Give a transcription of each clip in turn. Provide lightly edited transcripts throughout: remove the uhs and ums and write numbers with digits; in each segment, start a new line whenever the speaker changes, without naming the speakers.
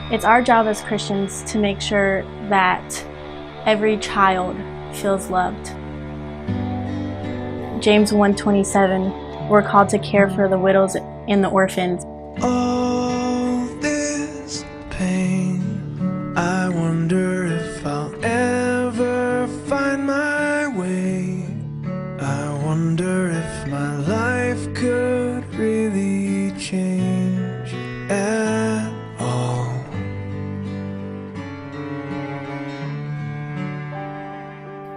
It's our job as Christians to make sure that every child feels loved. James 1:27, we're called to care for the widows and the orphans.
All this pain, I wonder if I'll ever find my way. I wonder if my life could really change at all.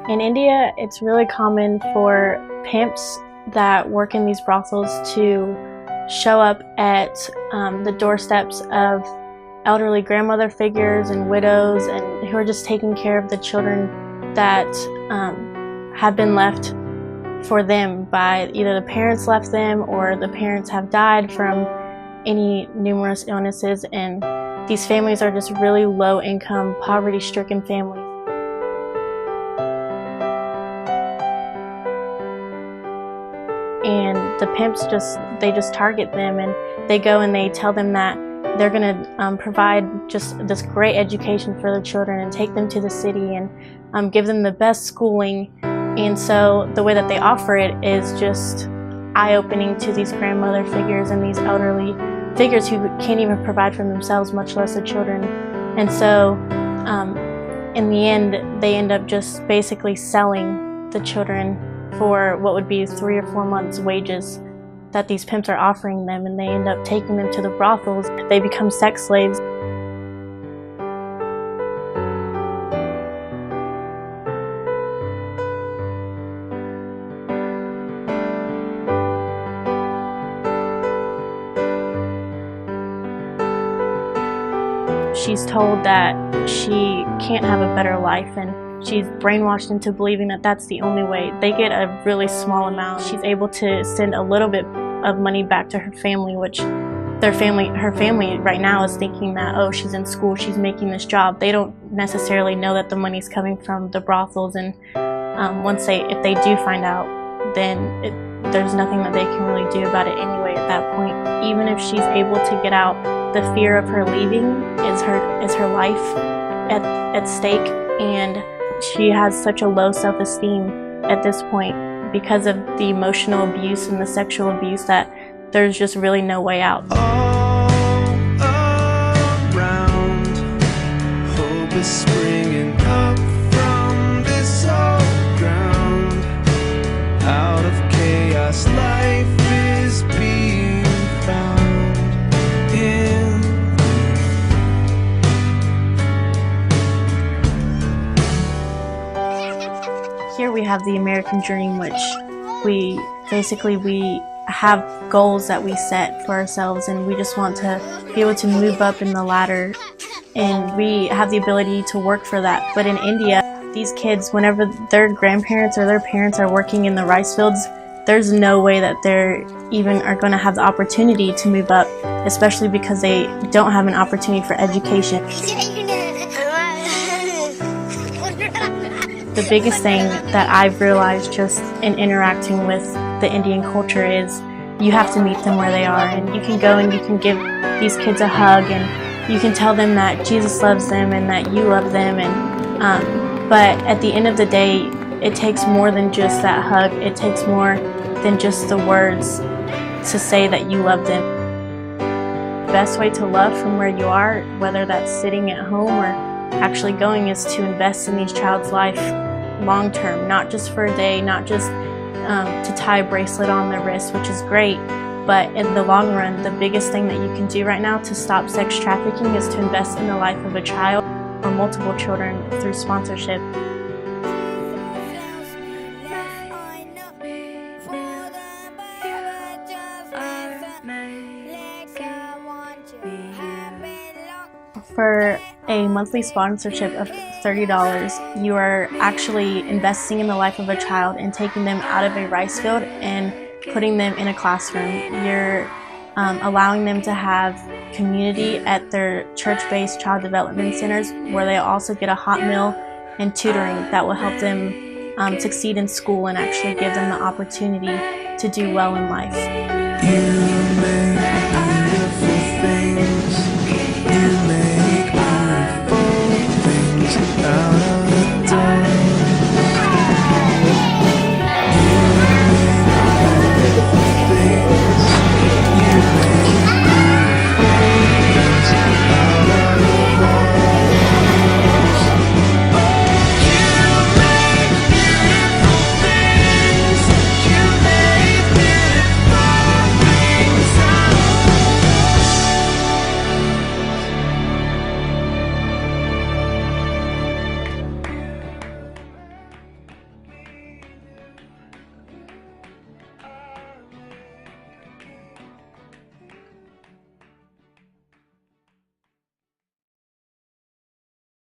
In India, it's really common for pimps that work in these brothels to show up at the doorsteps of elderly grandmother figures and widows and who are just taking care of the children that have been left for them by either the parents left them or the parents have died from any numerous illnesses, and these families are just really low income, poverty stricken families. And the pimps just target them, and they go and they tell them that they're going to provide just this great education for their children and take them to the city and give them the best schooling. And so the way that they offer it is just eye-opening to these grandmother figures and these elderly figures who can't even provide for themselves, much less the children. And so in the end, they end up just basically selling the children for what would be 3 or 4 months' wages that these pimps are offering them, and they end up taking them to the brothels. They become sex slaves. She's told that she can't have a better life, and she's brainwashed into believing that that's the only way. They get a really small amount. She's able to send a little bit of money back to her family, which her family right now is thinking that, oh, she's in school, she's making this job. They don't necessarily know that the money's coming from the brothels, and if they do find out, then there's nothing that they can really do about it anyway at that point. Even if she's able to get out, the fear of her leaving is her life at stake, and she has such a low self-esteem at this point because of the emotional abuse and the sexual abuse that there's just really no way out.
All around, hope is springing up from this old ground. Out of chaos, life is being found in.
Here we have the American dream, which we have goals that we set for ourselves, and we just want to be able to move up in the ladder, and we have the ability to work for that. But in India, these kids, whenever their grandparents or their parents are working in the rice fields, there's no way that they're even are going to have the opportunity to move up, especially because they don't have an opportunity for education. The biggest thing that I've realized just in interacting with the Indian culture is you have to meet them where they are, and you can go and you can give these kids a hug, and you can tell them that Jesus loves them and that you love them, and but at the end of the day, it takes more than just that hug. It takes more than just the words to say that you love them. The best way to love from where you are, whether that's sitting at home or actually going, is to invest in these child's life long term, not just for a day, not just to tie a bracelet on their wrist, which is great, but in the long run, the biggest thing that you can do right now to stop sex trafficking is to invest in the life of a child or multiple children through sponsorship. For a monthly sponsorship of $30, you are actually investing in the life of a child and taking them out of a rice field and putting them in a classroom. You're allowing them to have community at their church-based child development centers, where they also get a hot meal and tutoring that will help them succeed in school and actually give them the opportunity to do well in life.